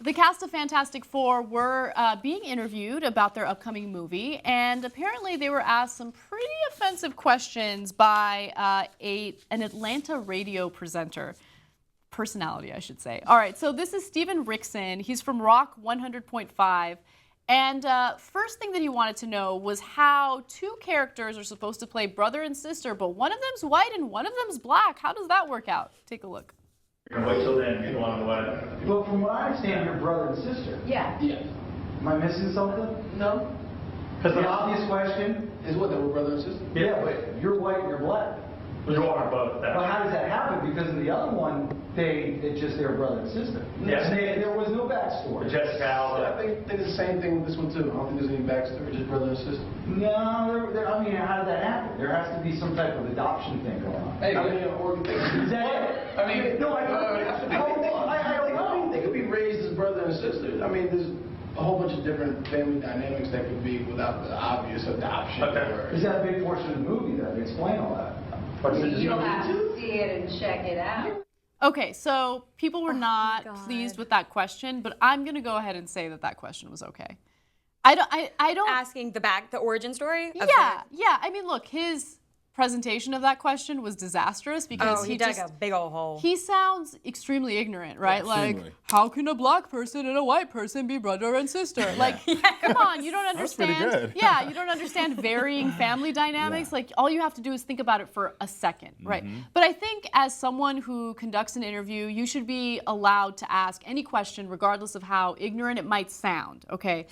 The cast of Fantastic Four were being interviewed about their upcoming movie, and apparently they were asked some pretty offensive questions by an Atlanta radio personality, I should say. All right, so this is Steven Rickson. He's from Rock 100.5. And first thing that he wanted to know was how two characters are supposed to play brother and sister, but one of them's white and one of them's black. How does that work out? Take a look. You're gonna wait till then, get along the way. Well, from what I understand, you're brother and sister. Yeah. Yes. Am I missing something? No. Because the obvious question Is what, that we're brother and sister? yeah, but you're white and you're black. You are both that. But how does that happen? Because in the other one, it's just their brother and sister. Yes. And there was no backstory. Jessica Alba. I think it's the same thing with this one too. I don't think there's any backstory, just brother and sister. No, I mean, how did that happen? There has to be some type of adoption thing going on. Hey, I mean, Oregon thing. Is that it? I mean, No, I don't. They could be raised as brother and sister. I mean, there's a whole bunch of different family dynamics that could be without the obvious adoption. Okay. Is that a big portion of the movie that explain all that? You'll have to see it and check it out. Okay, so people were not pleased with that question, but I'm going to go ahead and say that that question was okay. I don't asking the origin story? Of yeah. I mean, look, his presentation of that question was disastrous because he dug a big old hole. He sounds extremely ignorant, right? Yeah, like, extremely. how can a black person and a white person be brother and sister? Like, come on, you don't understand. That's pretty good. Yeah, you don't understand varying family dynamics. Yeah. Like, all you have to do is think about it for a second, right? But I think as someone who conducts an interview, you should be allowed to ask any question regardless of how ignorant it might sound, okay?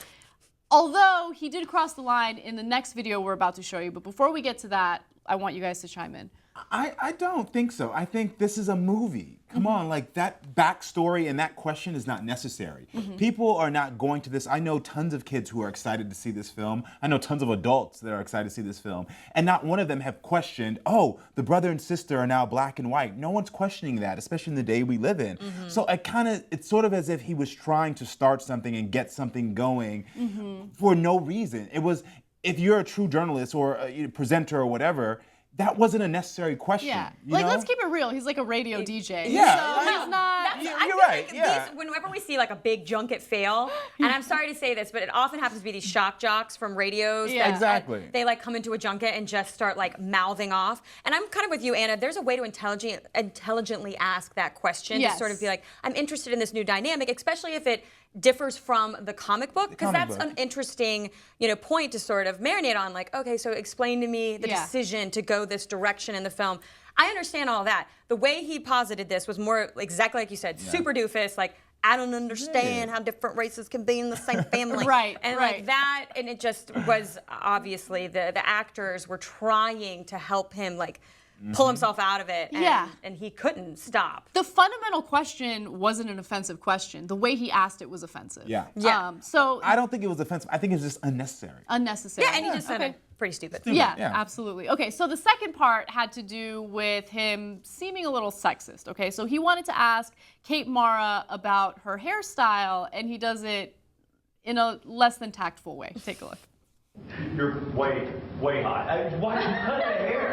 Although he did cross the line in the next video we're about to show you, but before we get to that, I want you guys to chime in. I don't think so. I think this is a movie. Come on, like that backstory and that question is not necessary. People are not going to this. I know tons of kids who are excited to see this film. I know tons of adults that are excited to see this film. And not one of them have questioned, oh, the brother and sister are now black and white. No one's questioning that, especially in the day we live in. So it's sort of as if he was trying to start something and get something going for no reason. It was, if you're a true journalist or a presenter or whatever, that wasn't a necessary question. Yeah, you like know? Let's keep it real. He's like a radio DJ. Yeah. So he's not. You're right. Yeah. Whenever we see like a big junket fail, and I'm sorry to say this, but it often happens to be these shock jocks from radios. Yeah. Exactly. They like come into a junket and just start like mouthing off. And I'm kind of with you, Anna. There's a way to intelligently ask that question. Yes. To sort of be like, I'm interested in this new dynamic, especially if it differs from the comic book, because that's an interesting, point to sort of marinate on. Like, okay, so explain to me the decision to go this direction in the film. I understand all that. The way he posited this was more exactly like you said, super doofus, like, I don't understand how different races can be in the same family. And like that, and it just was obviously the actors were trying to help him like pull himself out of it, and he couldn't stop. The fundamental question wasn't an offensive question. The way he asked it was offensive. Yeah. So I don't think it was offensive. I think it's just unnecessary. Unnecessary. Yeah, and he just said it pretty stupid. Yeah, absolutely. Okay, so the second part had to do with him seeming a little sexist. Okay, so he wanted to ask Kate Mara about her hairstyle, and he does it in a less than tactful way. Take a look. You're way hot. Why'd you cut the hair?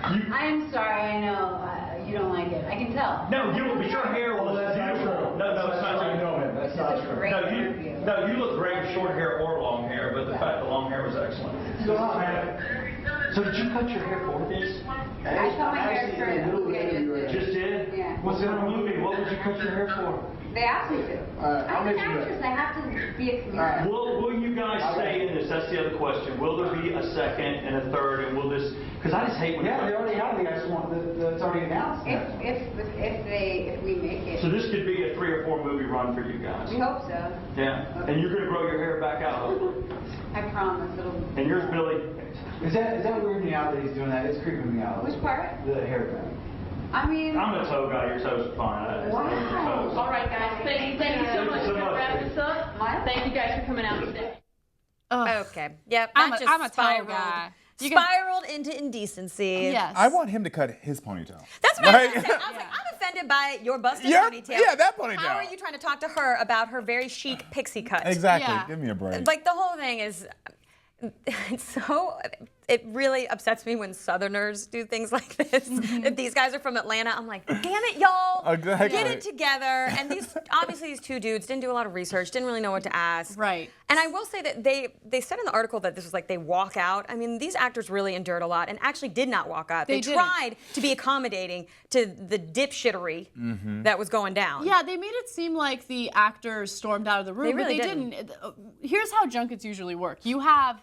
I am sorry, I know you don't like it. I can tell. No, your hair was beautiful. No, it's not true. know him. That's not true. Great interview. No, you look great with short hair or long hair, but the fact the long hair was excellent. So did you cut your hair for this? I cut my hair for the movie I just did. Just did? Yeah. What's in the movie? What would you cut your hair for? They asked me to. I'm an actress. I have to be a comedian. Will you guys stay in this? That's the other question. Will there be a second and a third, and will this? Because I just hate when. Yeah, they already have the next one that's already announced. If we make it. So this could be a 3 or 4 movie run for you guys. We hope so. Yeah. And you're going to grow your hair back out. I promise it'll. And yours, Billy. Is that weirding me out that he's doing that? It's creeping me out. Which part? The haircut. I mean. I'm a toe guy. Your toes are fine. Wow. All right, guys. Thank you so much for wrapping this up. Thank you guys for coming out today. Okay. Yep. I'm a toe guy. Spiraled into indecency. Yes. I want him to cut his ponytail. That's what I was saying. I was like, I'm offended by your busted ponytail. Yeah, that ponytail. How are you trying to talk to her about her very chic pixie cut? Exactly. Yeah. Give me a break. Like the whole thing is, it's it really upsets me when Southerners do things like this. If these guys are from Atlanta, I'm like, damn it, y'all, Exactly. get it together. And obviously these two dudes didn't do a lot of research, didn't really know what to ask. Right. And I will say that they said in the article that this was like they walk out. I mean, these actors really endured a lot and actually did not walk out. They tried to be accommodating to the dipshittery that was going down. Yeah, they made it seem like the actors stormed out of the room, They really but they didn't. Here's how junkets usually work. You have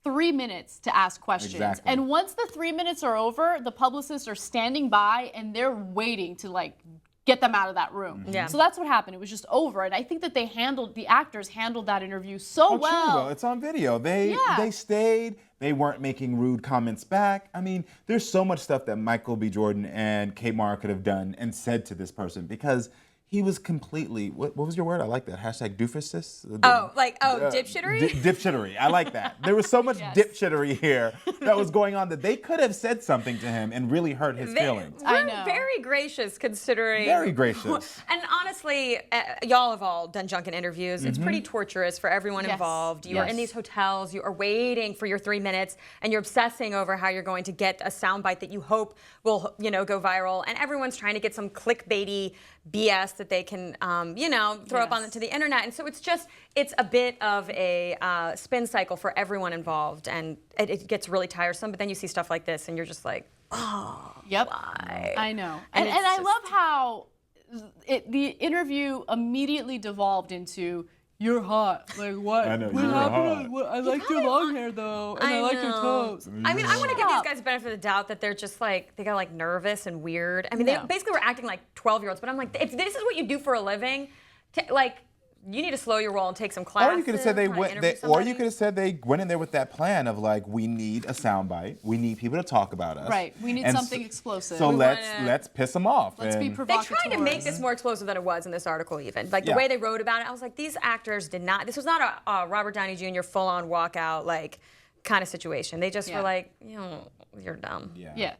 3 minutes to ask questions. Exactly. And once the 3 minutes are over, the publicists are standing by and they're waiting to like get them out of that room. Yeah. So that's what happened. It was just over. And I think that the actors handled that interview so well. True, well, it's on video. They stayed. They weren't making rude comments back. I mean, there's so much stuff that Michael B. Jordan and Kate Mara could have done and said to this person because he was completely, what was your word? I like that. Hashtag doofuses. Dipshittery? Dipshittery. I like that. There was so much dipshittery here that was going on that they could have said something to him and really hurt his feelings. I know. Very gracious considering. Very gracious. And honestly, y'all have all done junket interviews. It's pretty torturous for everyone involved. You are in these hotels, you are waiting for your 3 minutes, and you're obsessing over how you're going to get a soundbite that you hope will, go viral. And everyone's trying to get some clickbaity BS that they can, throw up onto the internet. And so it's a bit of a spin cycle for everyone involved, and it gets really tiresome. But then you see stuff like this, and you're just like, oh, why? I know. And I love how the interview immediately devolved into, you're hot. Like, what? I know, What you're happened? hot. I like your long hair, though. And I like your toes. I mean, I want to give these guys the benefit of the doubt that they're just like, they got like nervous and weird. I mean, they basically were acting like 12-year-olds, but I'm like, if this is what you do for a living, you need to slow your roll and take some classes. Or you could have said they went in there with that plan of like, we need a soundbite, we need people to talk about us. Right. We need something explosive. So let's piss them off. Let's be They provocateur. tried to make this more explosive than it was in this article even. Like the way they wrote about it, I was like, these actors did not, this was not a Robert Downey Jr. full-on walkout like kind of situation. They just were like, you're dumb. Yeah.